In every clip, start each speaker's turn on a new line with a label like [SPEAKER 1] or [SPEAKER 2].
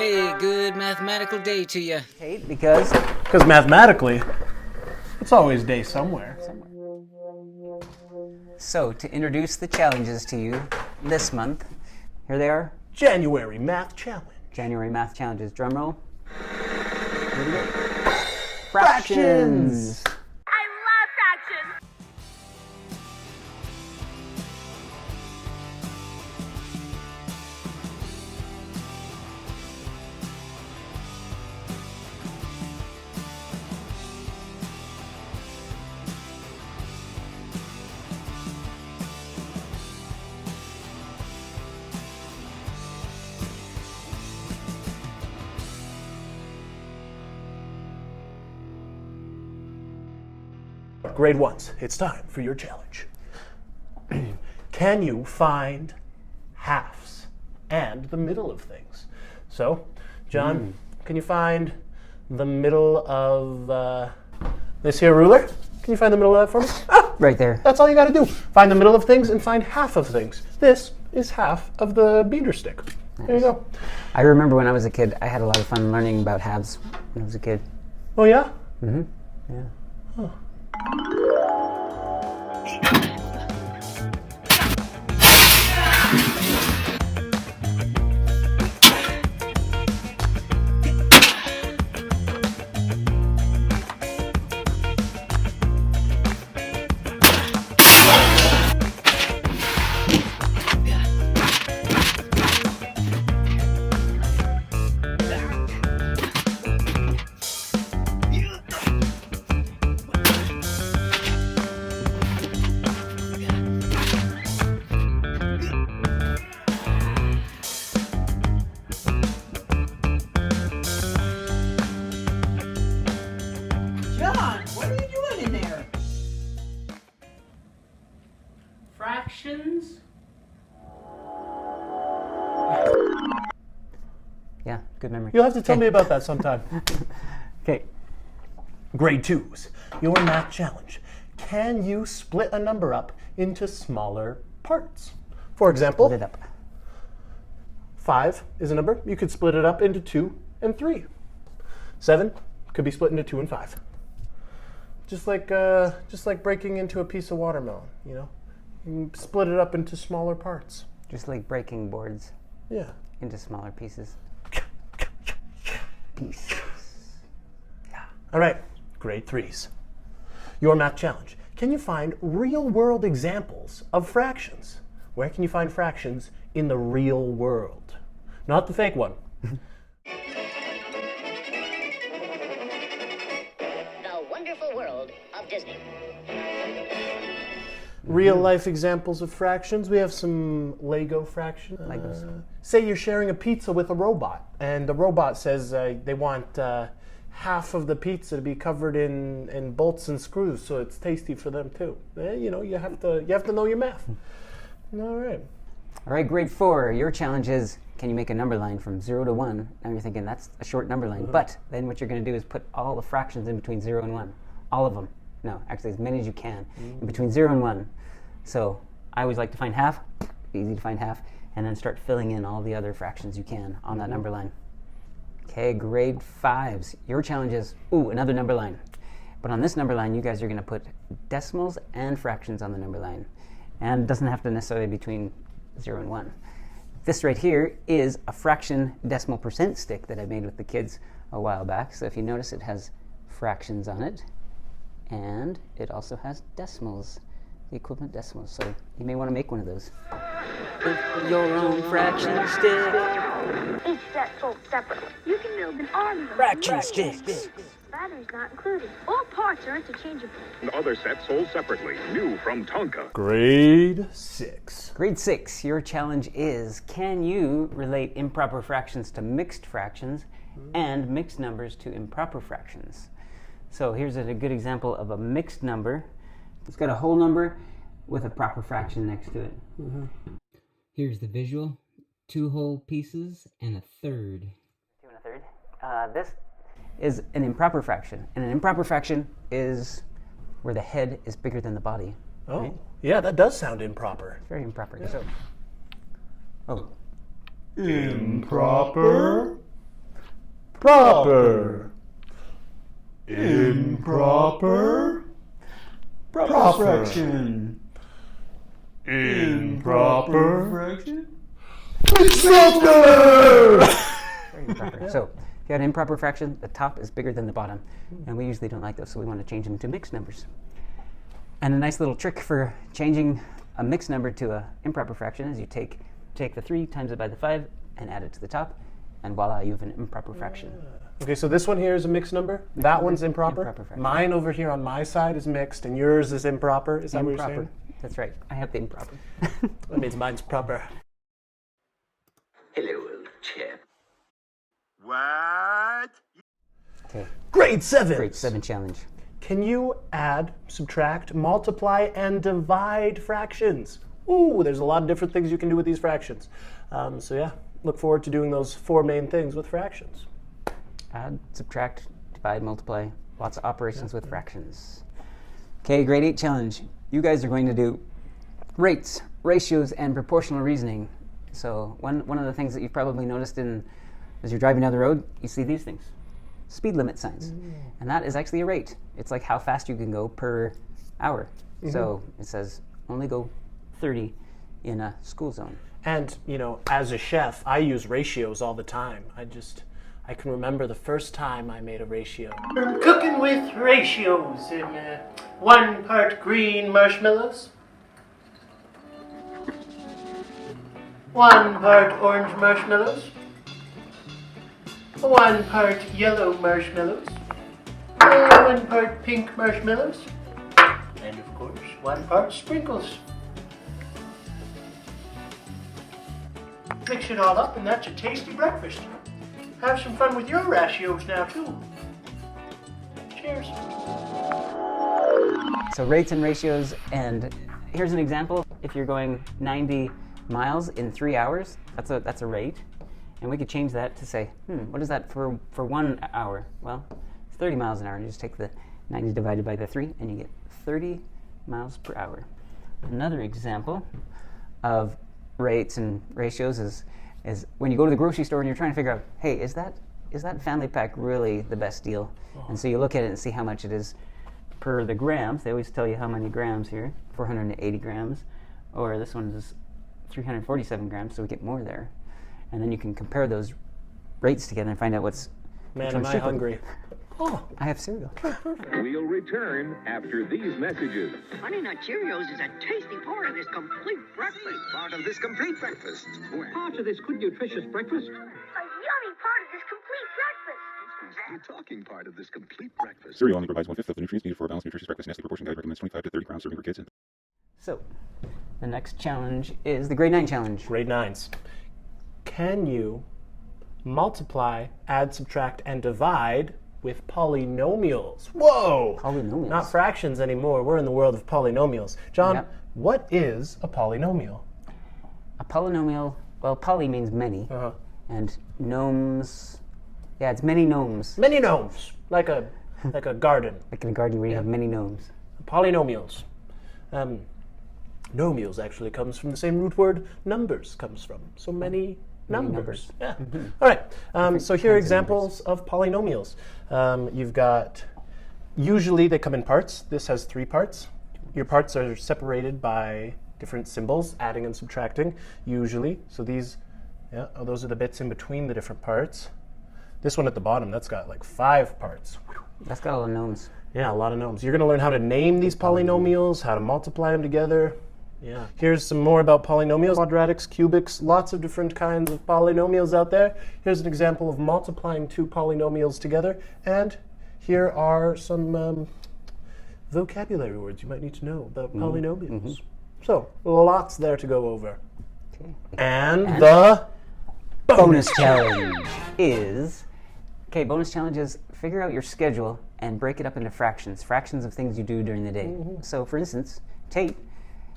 [SPEAKER 1] Hey, good mathematical day to you.
[SPEAKER 2] Kate, because
[SPEAKER 3] Because mathematically, it's always day somewhere.
[SPEAKER 2] So, to introduce the challenges to you this month, here they are.
[SPEAKER 3] January Math Challenge.
[SPEAKER 2] January Math Challenges. Drum roll. Here we go. Fractions.
[SPEAKER 4] I love fractions.
[SPEAKER 3] Grade ones, it's time for your challenge. Can you find halves and the middle of things? So, John, can you find the middle of this here ruler? Can you find the middle of that for me? Ah,
[SPEAKER 2] Right there.
[SPEAKER 3] that's all you got to do. Find the middle of things and find half of things. This is half of the beater stick. There you go.
[SPEAKER 2] I remember when I was a kid, I had a lot of fun learning about halves when I was a kid.
[SPEAKER 3] Oh, yeah?
[SPEAKER 2] Yeah.
[SPEAKER 5] John, what are you doing in there?
[SPEAKER 1] Fractions?
[SPEAKER 2] Yeah, good memory.
[SPEAKER 3] You'll have to tell me about that sometime.
[SPEAKER 2] Okay.
[SPEAKER 3] Grade twos, your math challenge. Can you split a number up into smaller parts? For example,
[SPEAKER 2] Split it up.
[SPEAKER 3] 5 is a number. You could split it up into 2 and 3. 7 could be split into 2 and 5. Just like breaking into a piece of watermelon, you know? You can split it up into smaller parts.
[SPEAKER 2] Just like breaking boards
[SPEAKER 3] Yeah.
[SPEAKER 2] into smaller pieces.
[SPEAKER 3] All right, grade threes. Your math challenge. Can you find real world examples of fractions? Where can you find fractions in the real world? Not the fake one.
[SPEAKER 6] The Wonderful World of Disney.
[SPEAKER 3] Real life examples of fractions. We have some Lego fractions.
[SPEAKER 2] Legos.
[SPEAKER 3] Say you're sharing a pizza with a robot, and the robot says they want half of the pizza to be covered in bolts and screws, so it's tasty for them too. You know, you have to know your math. All right.
[SPEAKER 2] All right, grade 4, your challenge is, can you make a number line from 0 to 1? Now you're thinking, that's a short number line. But then what you're going to do is put all the fractions in between 0 and 1. All of them. No, actually as many as you can. In between 0 and 1. So I always like to find half. Easy to find half. And then start filling in all the other fractions you can on that number line. Okay, grade 5s. Your challenge is, another number line. But on this number line, you guys are going to put decimals and fractions on the number line. And it doesn't have to necessarily be between 0 and 1. This right here is a fraction decimal percent stick that I made with the kids a while back. So if you notice, it has fractions on it. And it also has decimals, the equivalent decimals. So you may want to make one of those.
[SPEAKER 1] Your own fraction stick.
[SPEAKER 4] Each set sold separately. You can build an army of
[SPEAKER 1] Fraction sticks.
[SPEAKER 4] batteries not included. All parts are interchangeable.
[SPEAKER 7] And other sets sold separately, new from Tonka.
[SPEAKER 3] Grade 6.
[SPEAKER 2] Grade 6, your challenge is, can you relate improper fractions to mixed fractions and mixed numbers to improper fractions? So here's a good example of a mixed number. It's got a whole number with a proper fraction next to it. Here's the visual. 2 whole pieces and a third. 2 and a third. This is an improper fraction. And an improper fraction is where the head is bigger than the body.
[SPEAKER 3] Oh,
[SPEAKER 2] Right?
[SPEAKER 3] yeah, that does sound improper.
[SPEAKER 2] Very improper. So,
[SPEAKER 3] Improper? Proper. Improper. Proper.
[SPEAKER 5] Fraction.
[SPEAKER 3] Improper.
[SPEAKER 5] Fraction.
[SPEAKER 3] Disruptor!
[SPEAKER 2] Very improper. So, if you have an improper fraction, the top is bigger than the bottom. And we usually don't like those, so we want to change them to mixed numbers. And a nice little trick for changing a mixed number to an improper fraction is you take the 3, times it by the 5, and add it to the top, and voila, you have an improper fraction.
[SPEAKER 3] Okay, so this one here is a mixed number. That one's improper.
[SPEAKER 2] Improper fraction.
[SPEAKER 3] Mine over here on my side is mixed, and yours is improper. Is that what you're
[SPEAKER 2] Improper.
[SPEAKER 3] saying?
[SPEAKER 2] That's right. I have the improper.
[SPEAKER 3] That means mine's proper.
[SPEAKER 6] Hello, old chap.
[SPEAKER 2] Okay.
[SPEAKER 3] Grade 7.
[SPEAKER 2] Grade 7 challenge.
[SPEAKER 3] Can you add, subtract, multiply, and divide fractions? Ooh, there's a lot of different things you can do with these fractions. So yeah, look forward to doing those 4 main things with fractions.
[SPEAKER 2] Add, subtract, divide, multiply. Lots of operations with fractions. Okay, grade 8 challenge. You guys are going to do rates, ratios, and proportional reasoning. So one of the things that you've probably noticed as you're driving down the road, you see these things. Speed limit signs. And that is actually a rate. It's like how fast you can go per hour. So it says only go 30 in a school zone.
[SPEAKER 3] And, you know, as a chef, I use ratios all the time. I can remember the first time I made a ratio.
[SPEAKER 8] Cooking with ratios in 1 part green marshmallows, 1 part orange marshmallows, 1 part yellow marshmallows, 1 part pink marshmallows, and of course 1 part sprinkles. Mix it all up and that's a tasty breakfast. Have some fun with your ratios now too. Cheers.
[SPEAKER 2] So rates and ratios, and here's an example. If you're going 90 miles in 3 hours, that's a rate. And we could change that to say, what is that for 1 hour? Well, it's 30 miles an hour. You just take the 90 divided by the 3, and you get 30 miles per hour. Another example of rates and ratios is when you go to the grocery store and you're trying to figure out, hey, is that family pack really the best deal? And so you look at it and see how much it is per the grams. They always tell you how many grams here, 480 grams, or this one is 347 grams, so we get more there. And then you can compare those rates together and find out which
[SPEAKER 3] Man, am
[SPEAKER 2] one's
[SPEAKER 3] I
[SPEAKER 2] cheaper.
[SPEAKER 3] hungry. Oh,
[SPEAKER 2] I have cereal.
[SPEAKER 7] We'll return after these messages.
[SPEAKER 6] Honey Nut Cheerios is a tasty part of this complete breakfast.
[SPEAKER 9] Part of this complete breakfast.
[SPEAKER 8] Part of this good nutritious breakfast.
[SPEAKER 4] A yummy part of this complete breakfast.
[SPEAKER 9] The talking part of this complete breakfast.
[SPEAKER 10] Cereal only provides 1/5 of the nutrients needed for a balanced, nutritious breakfast. Nestle Proportion Guide recommends 25 to 30 grams serving for kids.
[SPEAKER 2] So, the next challenge is the grade 9 challenge.
[SPEAKER 3] grade 9s. Can you multiply, add, subtract, and divide with polynomials? Whoa!
[SPEAKER 2] Polynomials.
[SPEAKER 3] Not fractions anymore. We're in the world of polynomials. John,
[SPEAKER 2] Yep.
[SPEAKER 3] what is a polynomial?
[SPEAKER 2] A polynomial, well, poly means many,
[SPEAKER 3] Uh-huh.
[SPEAKER 2] and gnomes, yeah, it's many gnomes.
[SPEAKER 3] Many gnomes, like a garden.
[SPEAKER 2] Like in a garden where you have many gnomes.
[SPEAKER 3] Polynomials. Nomials actually comes from the same root word numbers comes from. So many numbers. Yeah. All right. So here are examples of polynomials. You've got, usually they come in parts. This has 3 parts. Your parts are separated by different symbols, adding and subtracting, usually. So these, those are the bits in between the different parts. This one at the bottom, that's got like 5 parts.
[SPEAKER 2] That's got all the gnomes.
[SPEAKER 3] Yeah, a lot of gnomes. You're going to learn how to name these polynomials, how to multiply them together. Yeah. Here's some more about polynomials. Quadratics, cubics, lots of different kinds of polynomials out there. Here's an example of multiplying 2 polynomials together. And here are some vocabulary words you might need to know about polynomials. So, lots there to go over.
[SPEAKER 2] Okay.
[SPEAKER 3] And the
[SPEAKER 2] Bonus challenge is, bonus challenge is figure out your schedule and break it up into fractions of things you do during the day. So, for instance, Tate,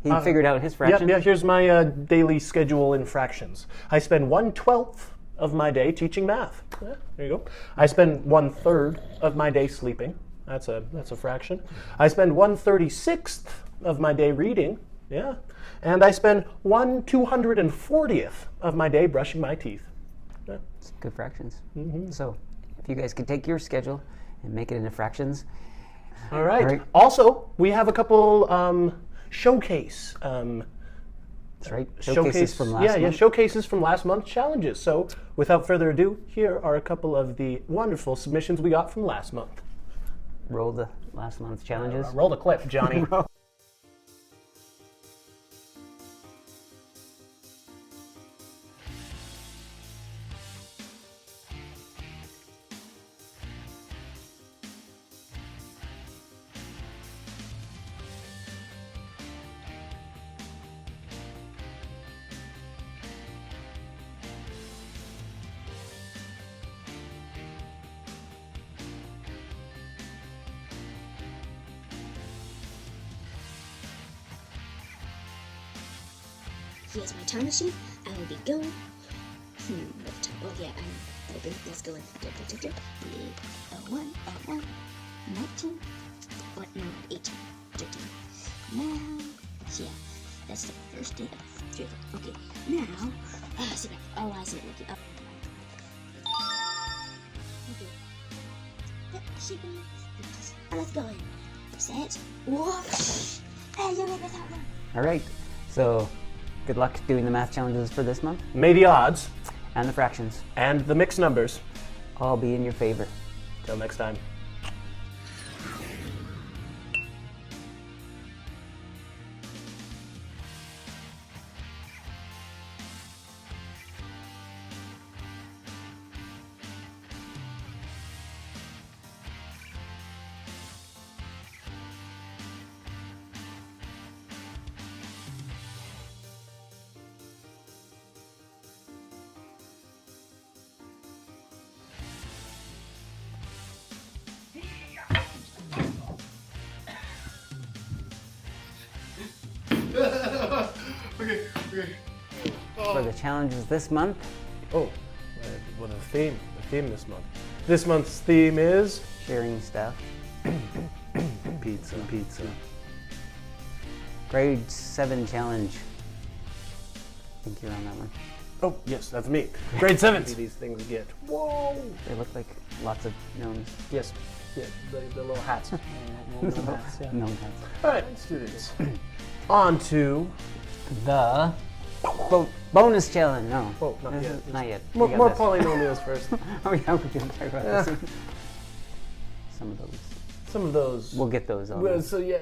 [SPEAKER 2] he figured out his fraction.
[SPEAKER 3] Yeah, here's my daily schedule in fractions. I spend 1/12 of my day teaching math. Yeah, there you go. I spend 1/3 of my day sleeping. That's a fraction. I spend 1/36 of my day reading. Yeah. And I spend 1/240th of my day brushing my teeth. Yeah.
[SPEAKER 2] Good fractions. So, if you guys could take your schedule and make it into fractions.
[SPEAKER 3] All right.
[SPEAKER 2] All right.
[SPEAKER 3] Also, we have a couple showcase.
[SPEAKER 2] That's right. Showcases from last month.
[SPEAKER 3] Yeah, showcases from last month's challenges. So, without further ado, here are a couple of the wonderful submissions we got from last month.
[SPEAKER 2] Roll the last month's challenges.
[SPEAKER 3] Roll the clip, Johnny.
[SPEAKER 4] Here's my time machine. I will be going. What time? Oh yeah, I'm open. Let's go in. 01, 19. What? No, 18, 13. Now, yeah, that's the first day of the Okay, now, I see it. Oh, I see it. Okay, up. Okay. Yep, shaking. Let's go in. Set. Whoosh. Hey, you made that one.
[SPEAKER 2] All right. So, good luck doing the math challenges for this month.
[SPEAKER 3] May the odds
[SPEAKER 2] And the fractions
[SPEAKER 3] and the mixed numbers.
[SPEAKER 2] all be in your favor.
[SPEAKER 3] Till next time.
[SPEAKER 2] For the challenges this month,
[SPEAKER 3] Oh, well, the theme this month. This month's theme is
[SPEAKER 2] sharing stuff.
[SPEAKER 3] pizza.
[SPEAKER 2] Grade 7 challenge. I think you're on that one.
[SPEAKER 3] Oh, yes, that's me. Grade 7. These things get. Whoa.
[SPEAKER 2] They look like lots of gnomes.
[SPEAKER 3] Yes. Yeah, the little hats. Little hats, yeah.
[SPEAKER 2] Gnome hats.
[SPEAKER 3] All right, students. On to
[SPEAKER 2] The bonus challenge. No.
[SPEAKER 3] Oh, not yet.
[SPEAKER 2] Not yet.
[SPEAKER 3] More
[SPEAKER 2] We got this.
[SPEAKER 3] polynomials first.
[SPEAKER 2] Oh yeah, we're gonna talk about this. Some of those.
[SPEAKER 3] Some of those.
[SPEAKER 2] We'll get those on.
[SPEAKER 3] Well, so yeah.